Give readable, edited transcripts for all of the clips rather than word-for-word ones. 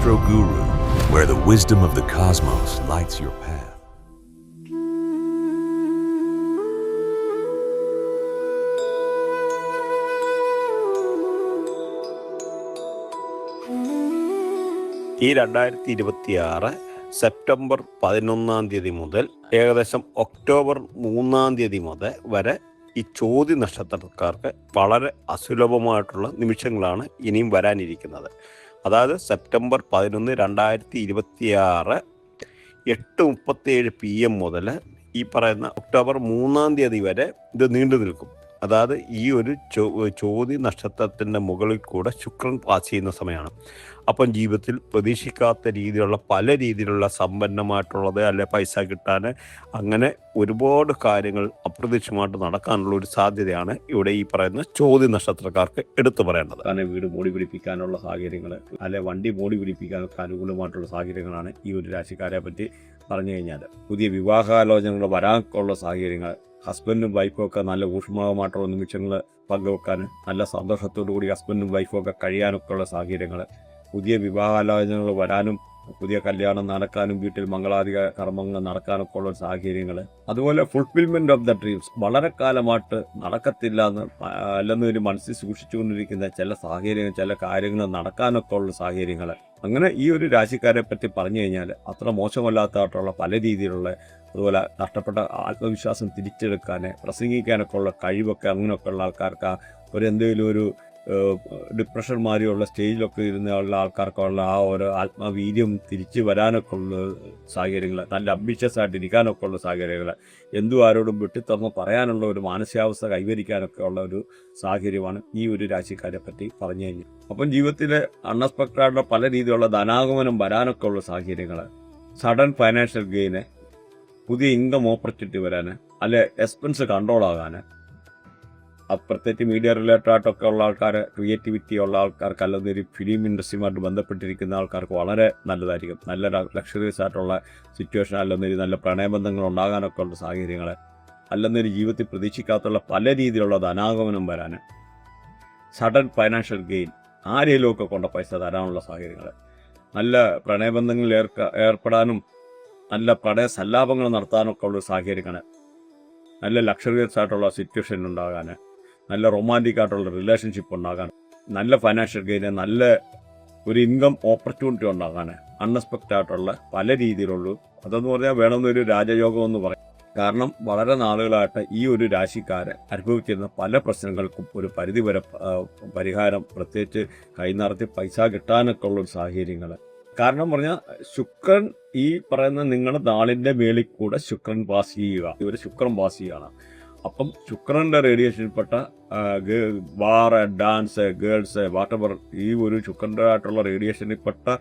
Astro Guru, where the wisdom of the cosmos lights your path. ഈ 2026 September 11 മുതൽ ഏകദേശം October 3 വരെ ഈ ചോതി നക്ഷത്രക്കാർക്ക് വളരെ അസുലഭമായിട്ടുള്ള നിമിഷങ്ങളാണ് ഇനിയും വരാനിരിക്കുന്നത്. അതായത് സെപ്റ്റംബർ 11, 2026 8:37 PM മുതൽ ഈ പറയുന്ന ഒക്ടോബർ 3 വരെ ഇത് നീണ്ടു നിൽക്കും. അതായത് ഈ ഒരു ചോതി നക്ഷത്രത്തിൻ്റെ മുകളിൽ കൂടെ ശുക്രൻ പാസ് ചെയ്യുന്ന സമയമാണ്. അപ്പം ജീവിതത്തിൽ പ്രതീക്ഷിക്കാത്ത രീതിയിലുള്ള പല രീതിയിലുള്ള സമ്പന്നമായിട്ടുള്ളത് അല്ലെ പൈസ കിട്ടാൻ അങ്ങനെ ഒരുപാട് കാര്യങ്ങൾ അപ്രതീക്ഷിതമായിട്ട് നടക്കാനുള്ള ഒരു സാധ്യതയാണ് ഇവിടെ ഈ പറയുന്ന ചോതി നക്ഷത്രക്കാർക്ക് എടുത്തു പറയേണ്ടത്. കാരണം വീട് മോടി പിടിപ്പിക്കാനുള്ള സാഹചര്യങ്ങൾ അല്ലെ വണ്ടി മോടി പിടിപ്പിക്കാനൊക്കെ അനുകൂലമായിട്ടുള്ള സാഹചര്യങ്ങളാണ് ഈ ഒരു രാശിക്കാരെ പറ്റി പറഞ്ഞു കഴിഞ്ഞാൽ. പുതിയ വിവാഹാലോചനകൾ വരാനുള്ള സാഹചര്യങ്ങൾ, ഹസ്ബൻഡും വൈഫും ഒക്കെ നല്ല ഊഷ്മളമായിട്ടുള്ള നിമിഷങ്ങൾ പങ്കുവെക്കാൻ, നല്ല സന്തോഷത്തോടു കൂടി ഹസ്ബൻഡും വൈഫും ഒക്കെ കഴിയാനൊക്കെ ഉള്ള സാഹചര്യങ്ങൾ, പുതിയ വിവാഹാലോചനകൾ വരാനും പുതിയ കല്യാണം നടക്കാനും വീട്ടിൽ മംഗളാധിക കർമ്മങ്ങൾ നടക്കാനൊക്കെ ഉള്ള സാഹചര്യങ്ങൾ, അതുപോലെ ഫുൾഫിൽമെന്റ് ഓഫ് ദ ഡ്രീംസ് വളരെ കാലമായിട്ട് നടക്കത്തില്ല അല്ലെന്ന് ഒരു മനസ്സിൽ സൂക്ഷിച്ചുകൊണ്ടിരിക്കുന്ന ചില സാഹചര്യങ്ങൾ, ചില കാര്യങ്ങൾ നടക്കാനൊക്കെ ഉള്ള സാഹചര്യങ്ങൾ. അങ്ങനെ ഈ ഒരു രാശിക്കാരെ പറ്റി പറഞ്ഞു കഴിഞ്ഞാൽ അത്ര മോശമല്ലാത്തതായിട്ടുള്ള പല രീതിയിലുള്ള, അതുപോലെ നഷ്ടപ്പെട്ട ആത്മവിശ്വാസം തിരിച്ചെടുക്കാൻ, പ്രസംഗിക്കാനൊക്കെ ഉള്ള കഴിവൊക്കെ അങ്ങനെയൊക്കെ ഉള്ള ആൾക്കാർക്ക് എന്തെങ്കിലും ഒരു ഡിപ്രഷൻ മാതിരിയുള്ള സ്റ്റേജിലൊക്കെ ഇരുന്നുള്ള ആൾക്കാർക്കുള്ള ആ ഒരു ആത്മവീര്യം തിരിച്ചു വരാനൊക്കെ ഉള്ള സാഹചര്യങ്ങൾ, നല്ല അംബിഷ്യസ് ആയിട്ട് ഇരിക്കാനൊക്കെ ഉള്ള സാഹചര്യങ്ങൾ, എന്തും ആരോടും വെട്ടിത്തുറന്ന് പറയാനുള്ള ഒരു മാനസികാവസ്ഥ കൈവരിക്കാനൊക്കെ ഉള്ള ഒരു സാഹചര്യമാണ് ഈ ഒരു രാശിക്കാരെ പറ്റി പറഞ്ഞു കഴിഞ്ഞു. അപ്പം ജീവിതത്തിലെ അൺഎക്സ്പെക്റ്റഡ് പല രീതിയിലുള്ള ധനാഗമനം വരാനൊക്കെ ഉള്ള സാഹചര്യങ്ങൾ, സഡൻ ഫൈനാൻഷ്യൽ ഗെയിന്, പുതിയ ഇൻകം ഓപ്പർച്യൂണിറ്റി വരാൻ, അല്ലെ എക്സ്പെൻസ് കൺട്രോൾ ആകാൻ, പ്രത്യേകിച്ച് മീഡിയ റിലേറ്റഡ് ആയിട്ടൊക്കെ ഉള്ള ആൾക്കാർ, ക്രിയേറ്റിവിറ്റി ഉള്ള ആൾക്കാർക്ക്, അല്ലെങ്കിൽ ഒരു ഫിലിം ഇൻഡസ്ട്രിയുമായിട്ട് ബന്ധപ്പെട്ടിരിക്കുന്ന ആൾക്കാർക്ക് വളരെ നല്ലതായിരിക്കും. നല്ല ലക്ഷറീസ് ആയിട്ടുള്ള സിറ്റുവേഷൻ, അല്ലെന്നൊരു നല്ല പ്രണയബന്ധങ്ങൾ ഉണ്ടാകാനൊക്കെ ഉള്ള സാഹചര്യങ്ങൾ, അല്ലെന്നൊരു ജീവിതത്തിൽ പ്രതീക്ഷിക്കാത്തുള്ള പല രീതിയിലുള്ള ധനാഗമനം വരാൻ, സഡൻ ഫൈനാൻഷ്യൽ ഗെയിൻ, ആരെങ്കിലുമൊക്കെ കൊണ്ട് പൈസ തരാനുള്ള സാഹചര്യങ്ങൾ, നല്ല പ്രണയബന്ധങ്ങളിൽ ഏർപ്പെടാനും നല്ല പ്രണയ സല്ലാപങ്ങൾ നടത്താനൊക്കെ ഉള്ള സാഹചര്യങ്ങൾ, നല്ല ലക്ഷറിയസ് ആയിട്ടുള്ള സിറ്റുവേഷൻ ഉണ്ടാകാൻ, നല്ല റൊമാൻറ്റിക് ആയിട്ടുള്ള റിലേഷൻഷിപ്പ് ഉണ്ടാകാൻ, നല്ല ഫൈനാൻഷ്യൽ ഗെയിന്, നല്ല ഒരു ഇൻകം ഓപ്പർച്യൂണിറ്റി ഉണ്ടാകാൻ, അൺഎക്സ്പെക്റ്റഡ് ആയിട്ടുള്ള പല രീതിയിലുള്ള, അതെന്ന് പറഞ്ഞാൽ വേണമെന്നൊരു രാജയോഗം എന്ന് പറയും. കാരണം വളരെ നാളുകളായിട്ട് ഈ ഒരു രാശിക്കാരെ അനുഭവിച്ചിരുന്ന പല പ്രശ്നങ്ങൾക്കും ഒരു പരിധിവരെ പരിഹാരം, പ്രത്യേകിച്ച് കൈനിറത്തി പൈസ കിട്ടാനൊക്കെ ഉള്ള സാഹചര്യങ്ങൾ. കാരണം പറഞ്ഞാൽ ശുക്രൻ ഈ പറയുന്ന നിങ്ങളുടെ നാളിൻ്റെ മേളിൽ കൂടെ ശുക്രൻ പാസ് ചെയ്യുക, ഇവർ ശുക്രൻ പാസ് ചെയ്യുകയാണ്. അപ്പം ശുക്രൻ്റെ റേഡിയേഷനിൽപ്പെട്ട ബാർ, ഡാൻസ്, ഗേൾസ്, വാട്ടവർ, ഈ ഒരു ശുക്രൻ്റെ ആയിട്ടുള്ള റേഡിയേഷനിൽപ്പെട്ട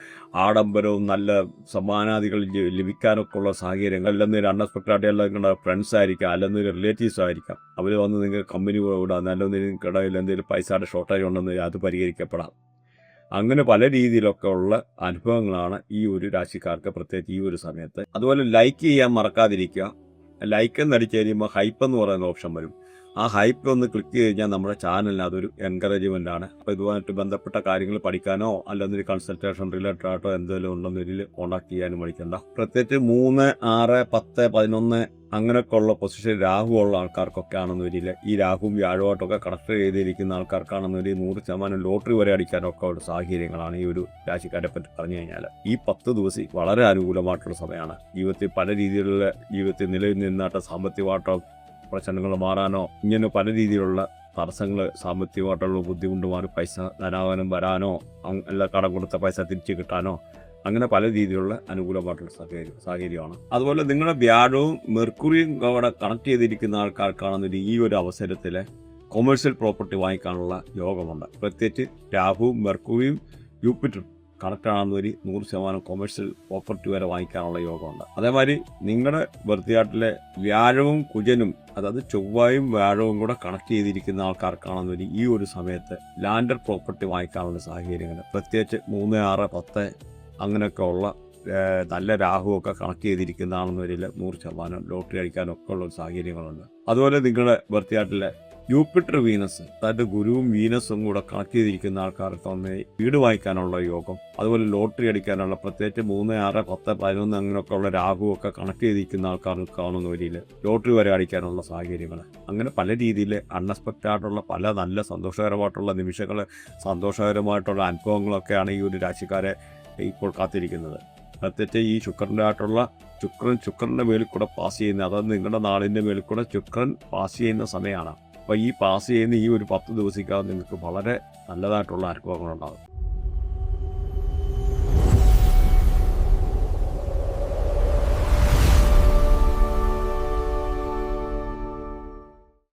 ആഡംബരവും നല്ല സമ്മാനാദികൾ ലഭിക്കാനൊക്കെ ഉള്ള സാഹചര്യങ്ങൾ, അല്ലെന്നൊരു അൺഎക്സ്പെക്റ്റഡ് ആയിട്ടുള്ള നിങ്ങളുടെ ഫ്രണ്ട്സ് ആയിരിക്കാം, അല്ലെന്നൊരു റിലേറ്റീവ്സ് ആയിരിക്കാം, അവർ വന്ന് നിങ്ങൾക്ക് കമ്പനി വിടാം, അല്ലെങ്കിൽ നിങ്ങൾക്കിടയിൽ എന്തെങ്കിലും പൈസയുടെ ഷോർട്ടേജ് ഉണ്ടെന്ന് അത് പരിഹരിക്കപ്പെടാം. അങ്ങനെ പല രീതിയിലൊക്കെ ഉള്ള അനുഭവങ്ങളാണ് ഈ ഒരു രാശിക്കാർക്ക് പ്രത്യേകിച്ച് ഈ ഒരു സമയത്ത്. അതുപോലെ ലൈക്ക് ചെയ്യാൻ മറക്കാതിരിക്കുക. ലൈക്ക് എന്നടിച്ച് കഴിയുമ്പോൾ ഹൈപ്പ് എന്ന് പറയുന്ന ഓപ്ഷൻ വരും. ആ ഹൈപ്പ് ഒന്ന് ക്ലിക്ക് കഴിഞ്ഞാൽ നമ്മുടെ ചാനലിന് അതൊരു എൻകറേജ്മെൻ്റ് ആണ്. അപ്പോൾ ഇതുമായിട്ട് ബന്ധപ്പെട്ട കാര്യങ്ങൾ പഠിക്കാനോ അല്ലെന്നൊരു കൺസൾട്ടേഷൻ റിലേറ്റഡ് ആയിട്ടോ എന്തെങ്കിലും ഉണ്ടെന്നൊരിൽ കോൺടാക്ട് ചെയ്യാനും പഠിക്കണ്ട. പ്രത്യേകിച്ച് 3, 6, 10, 11 അങ്ങനെയൊക്കെ ഉള്ള പൊസിഷൻ രാഹു ഉള്ള ആൾക്കാർക്കൊക്കെ ആണെന്ന് വരില്ല. ഈ രാഹുവും വ്യാഴമായിട്ടൊക്കെ കണക്ട് ചെയ്തിരിക്കുന്ന ആൾക്കാർക്കാണെന്ന് ഒരു 100% ലോട്ടറി വരെ അടിക്കാനൊക്കെ ഉള്ള സാഹചര്യങ്ങളാണ് ഈ ഒരു രാശിക്കാരെ പറ്റി പറഞ്ഞു കഴിഞ്ഞാൽ. ഈ 10 ദിവസം വളരെ അനുകൂലമായിട്ടുള്ള സമയമാണ്. ജീവിതത്തിൽ പല രീതിയിലുള്ള ജീവിതത്തിൽ നിലയിൽ നിന്നായിട്ട് സാമ്പത്തികമായിട്ടോ പ്രശ്നങ്ങൾ മാറാനോ, ഇങ്ങനെ പല രീതിയിലുള്ള തടസ്സങ്ങൾ, സാമ്പത്തികമായിട്ടുള്ള ബുദ്ധിമുട്ട് മാറി പൈസ ധനാഗമനം വരാനോ, എല്ലാ കടം കൊടുത്ത പൈസ തിരിച്ചു കിട്ടാനോ, അങ്ങനെ പല രീതിയിലുള്ള അനുകൂലമായിട്ടുള്ള സാഹചര്യമാണ്. അതുപോലെ നിങ്ങളുടെ വ്യാഴവും മെർക്കുറിയും അവിടെ കണക്ട് ചെയ്തിരിക്കുന്ന ആൾക്കാർക്കാണെന്നൊരു ഈ ഒരു അവസരത്തിൽ കൊമേഴ്ഷ്യൽ പ്രോപ്പർട്ടി വാങ്ങിക്കാനുള്ള യോഗമുണ്ട്. പ്രത്യേകിച്ച് രാഹുവും മെർക്കുറിയും യൂപ്പിറ്ററും കണക്ട് ആണെന്നൊരു 100% കൊമേഴ്ഷ്യൽ പ്രോപ്പർട്ടി വരെ വാങ്ങിക്കാനുള്ള യോഗമുണ്ട്. അതേമാതിരി നിങ്ങളുടെ ബർത്തിയാട്ടിലെ വ്യാഴവും കുജനും, അതായത് ചൊവ്വായും വ്യാഴവും കൂടെ കണക്ട് ചെയ്തിരിക്കുന്ന ആൾക്കാർക്കാണെന്നൊരു ഈ ഒരു സമയത്ത് ലാൻഡർ പ്രോപ്പർട്ടി വാങ്ങിക്കാനുള്ള സാഹചര്യങ്ങൾ, പ്രത്യേകിച്ച് 3, 6, 10 അങ്ങനെയൊക്കെ ഉള്ള നല്ല രാഹുവൊക്കെ കണക്ട് ചെയ്തിരിക്കുന്നതാണെന്ന് വരില്ല 100% ലോട്ടറി അടിക്കാനൊക്കെ ഉള്ള സാഹചര്യങ്ങളുണ്ട്. അതുപോലെ നിങ്ങളുടെ ബർത്തിയാട്ടിലെ ജൂപ്പിറ്റർ വീനസ്, അതായത് ഗുരുവും വീനസും കൂടെ കണക്ട് ചെയ്തിരിക്കുന്ന ആൾക്കാർക്ക് തന്നെ വീട് വാങ്ങിക്കാനുള്ള യോഗം, അതുപോലെ ലോട്ടറി അടിക്കാനുള്ള, പ്രത്യേകിച്ച് 3, 6, 10, 11 അങ്ങനെയൊക്കെ ഉള്ള രാഹുവൊക്കെ കണക്ട് ചെയ്തിരിക്കുന്ന ആൾക്കാർക്ക് കാണുന്ന വരിയിൽ ലോട്ടറി വരെ അടിക്കാനുള്ള സാഹചര്യങ്ങൾ, അങ്ങനെ പല രീതിയിൽ അൺഎക്സ്പെക്റ്റഡ് ആയിട്ടുള്ള പല നല്ല സന്തോഷകരമായിട്ടുള്ള നിമിഷങ്ങൾ, സന്തോഷകരമായിട്ടുള്ള അനുഭവങ്ങളൊക്കെയാണ് ഈ ഒരു രാശിക്കാരെ ഇപ്പോൾ കാത്തിരിക്കുന്നത്. പ്രത്യേകിച്ച് ഈ ശുക്രൻ്റെ മേലിൽ കൂടെ പാസ് ചെയ്യുന്ന, അതായത് നിങ്ങളുടെ നാളിൻ്റെ മേലിൽ കൂടെ ശുക്രൻ പാസ് ചെയ്യുന്ന സമയമാണ്. അപ്പോൾ ഈ പാസ് ചെയ്യുന്ന ഈ ഒരു 10 ദിവസത്തേക്കാവും നിങ്ങൾക്ക് വളരെ നല്ലതായിട്ടുള്ള അനുഭവങ്ങളുണ്ടാകും.